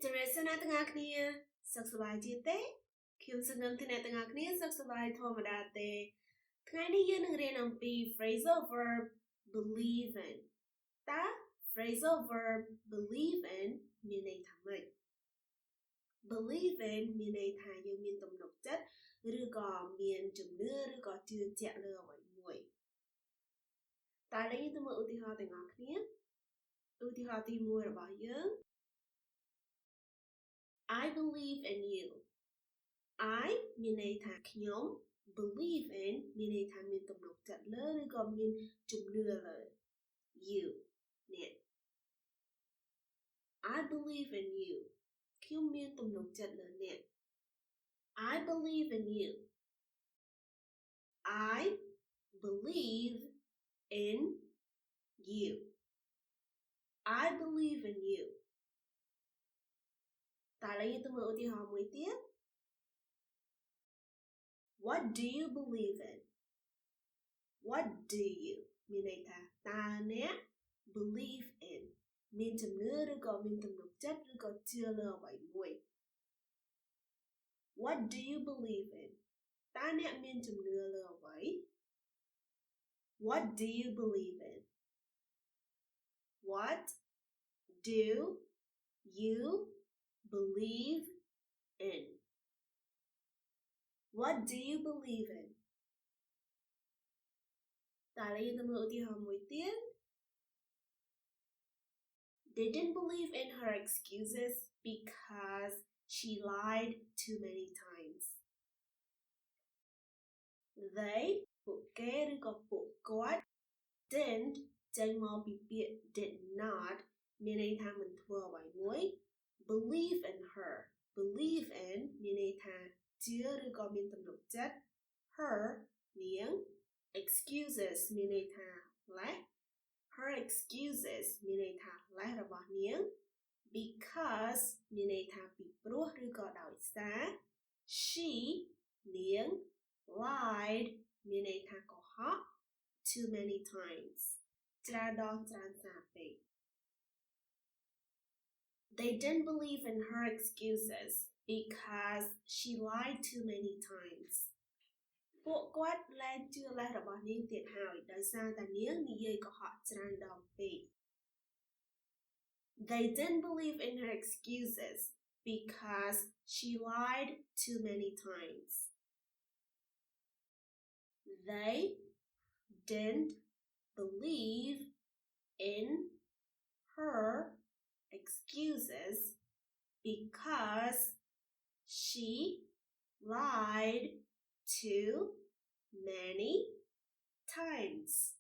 Trong ngày sáng nay tengah akhirnya sesuai jite, kiam senam tengah akhirnya sesuai thoma date. Tengah ini ia negeri nampi phrasal verb believe in. Ta phrasal verb believe in minai thamai. Believe in minai tha yêu min tầm nọc chất, rư gò miền chùm nưa rư gò chưa chẹt lừa mọi mùi. Ta lấy như tôi mơ ưu tì hoa tengah akhirnya. Ưu tì hoa tì mùi là bao nhiêu? I believe in you. I minai tha knyom believe in minai tha min tầm nọc chất lơ rư gò miền chùm nưa lơ. You nè. I believe in you. Kiêu miên tầm nọc chất lơ nè. I believe in you. I believe in you. I believe in you. Ta lấy như tôi mơ ưu họ mới tiếp. What do you believe in? What do you? Mình này ta nè. Believe in. Mình chấm nữa rồi có mình tầm nọc chất rồi có chưa lờ bảy mùi. What do you believe in? Ta nè mình chấm nữa lờ bảy. What do you believe in? What do you believe in? What do you believe in? Ta lấy tâm ưu thì họ mới tiếp. They didn't believe in her excuses because she lied too many times. They, bộ kê rồi có bộ quát, didn't, chân mò bị biệt, did not, mình ấy thà mình thua bài muối. Believe in her. Believe in, mình ấy thà chưa rồi có mình tâm độc chất. Her, miếng. Excuses, mình ấy thà lẽ. Her excuses, mình ấy thà lẽ là bỏ miếng. Because, mình ấy thà bị bố rồi có đảo xa. She, miếng. Lied, mình ấy thà có họ. Too many times. Tra đo tràn xa bê. They didn't believe in her excuses because she lied too many times. Bộ quát lên chưa lên là bỏ niên tiệt hào đời xa ta niếng như dây có họ tràn đo bê. They didn't believe in her excuses because she lied too many times. They didn't believe in her excuses because she lied too many times.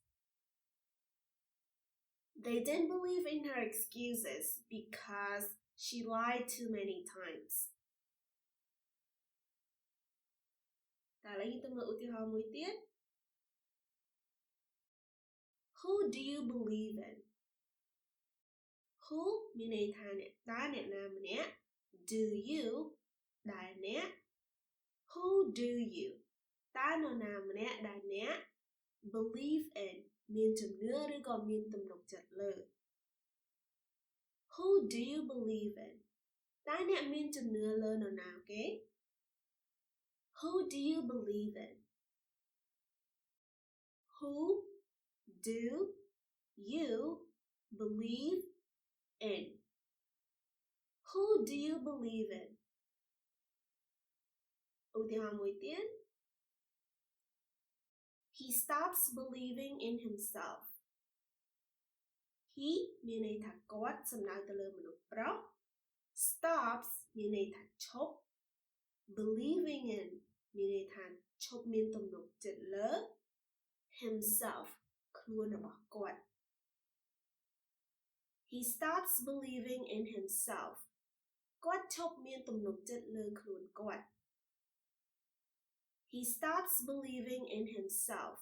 They didn't believe in her excuses because she lied too many times. Ta lấy những tâm ngữ ưu họ mới tiết. Who do you believe in? Who mình này thà nè, ta nè nam nè. Do you đại nè. Who do you? Ta nó nam nè đại nè. Believe in miền chấm nữa rồi còn miền tầm độc chặt lơ. Who do you believe in? Ta nè miền chấm nữa lơ nó nào okay? Who do you believe in? Who do you believe in? Who do you believe in? Ưu tiên họ mối tiến. He stops believing in himself. He miền này thà quát xâm nào tờ lơ mà nụ pro. Stops miền này thà chốc. Believing in miền này thà chốc miền tầm nụ chất lơ. Himself khuôn là bỏ quát. He stops believing in himself. Quát chốc miền tầm nụ chất lơ khuôn quát. He stops believing in himself.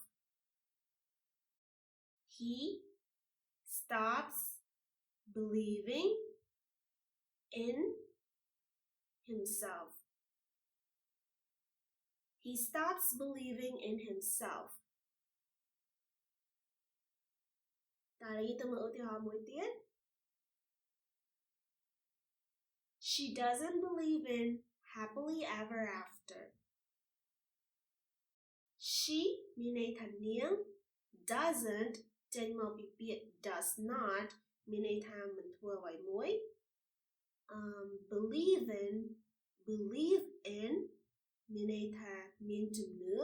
He stops believing in himself. He stops believing in himself. Ta lấy tâm ưu tiên họ mỗi tiết. She doesn't believe in happily ever after. She មានន័យថានាង doesn't ចេញមកពីពាក្យ does not មានន័យថាមិនធ្វើអ្វីមួយ believe in មានន័យថាមានជំនឿ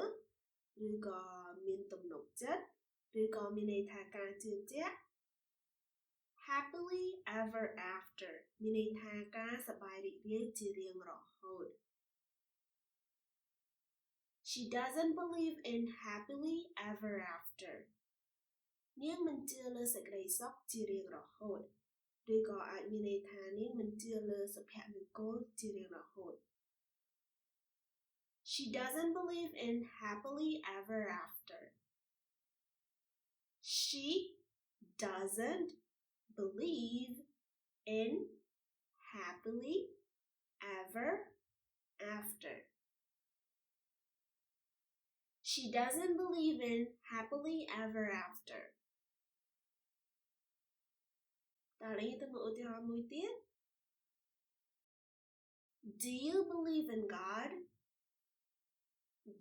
ឬក៏មានទំនុកចិត្តឬក៏មានន័យថាការជឿជាក់ happily ever after មានន័យថាការសប្បាយរីករាយជារៀងរហូត She doesn't believe in happily ever after នាងមិនជឿលើសេចក្តីសុខជារៀងរហូតឬក៏អាចមានន័យថានាងមិនជឿលើសុភមង្គលជារៀងរហូត She doesn't believe in happily ever after. She doesn't believe in happily ever after. She doesn't believe in happily ever after. តើយើងទៅមើលឧទាហរណ៍មួយទៀត Do you believe in God?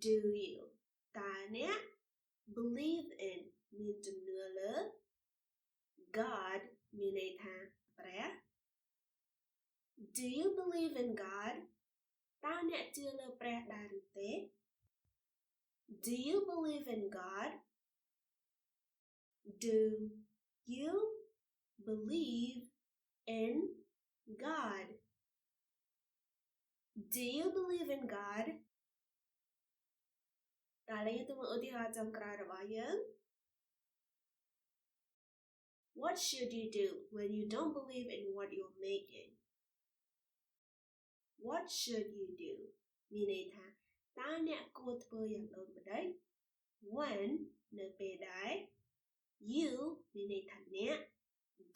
Do you តើអ្នក believe in មានជំនឿលើ God មានន័យថាព្រះ Do you believe in God? តើអ្នកជឿលើព្រះដែរឬទេ Do you believe in God? Do you believe in God? Do you believe in God? តើយើងទៅមើលឧទាហរណ៍ចុងក្រោយរបស់យើង What should you do when you don't believe in what you're making? What should you do? មានន័យថាតើអ្នកគួរធ្វើយ៉ាងដូចម្តេច When នៅពេលដែល you មានន័យថាអ្នក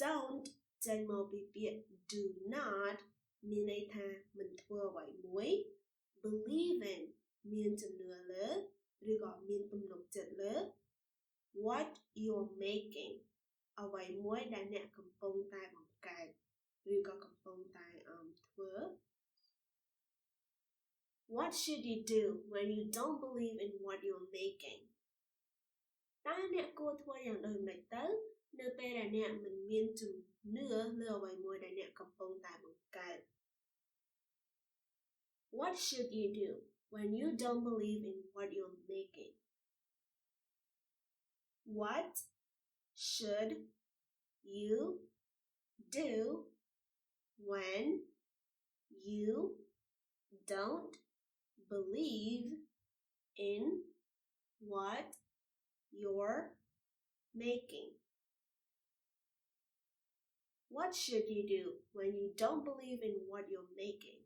don't ចេញមកពីពាក្យ do not មានន័យថាមិនធ្វើអ្វីមួយ believe in មានជំនឿលើឬក៏មានទំនុកចិត្តលើ what you're making អ្វីមួយដែលអ្នកកំពុងតែបង្កើតឬក៏កំពុងតែធ្វើ What should you do when you don't believe in what you're making តើអ្នកគួរធ្វើយ៉ាងដូចម្តេចទៅនៅពេលដែលអ្នកមិនមានជំនឿលើអ្វីមួយដែលអ្នកកំពុងតែបង្កើត What should you do when you don't believe in what you're making? What should you do when you don't believe in what you're making? What should you do when you don't believe in what you're making?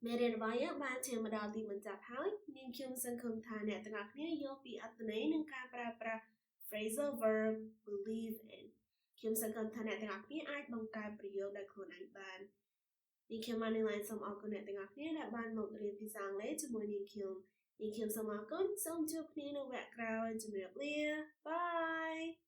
មេរៀនរបស់យើងបានឈានមកដល់ទីបញ្ចប់ហើយនាងខ្ញុំសង្ឃឹមថាអ្នកទាំងអស់គ្នាយល់ពីអត្ថន័យនិងការប្រើប្រាស់ Phrasal Verb believe in ខ្ញុំសង្ឃឹមថាអ្នកទាំងអស់គ្នាអាចបង្កើតប្រយោគដោយខ្លួនឯងបាននាងខ្ញុំបាននឹងសូមអរគុណអ្នកទាំងអស់គ្នាដែលបានមករៀនភាសាអង់គ្លេសជាមួយនាងខ្ញុំសូមអរគុណសូមជួបគ្នានៅវគ្គក្រោយជម្រាបលា Bye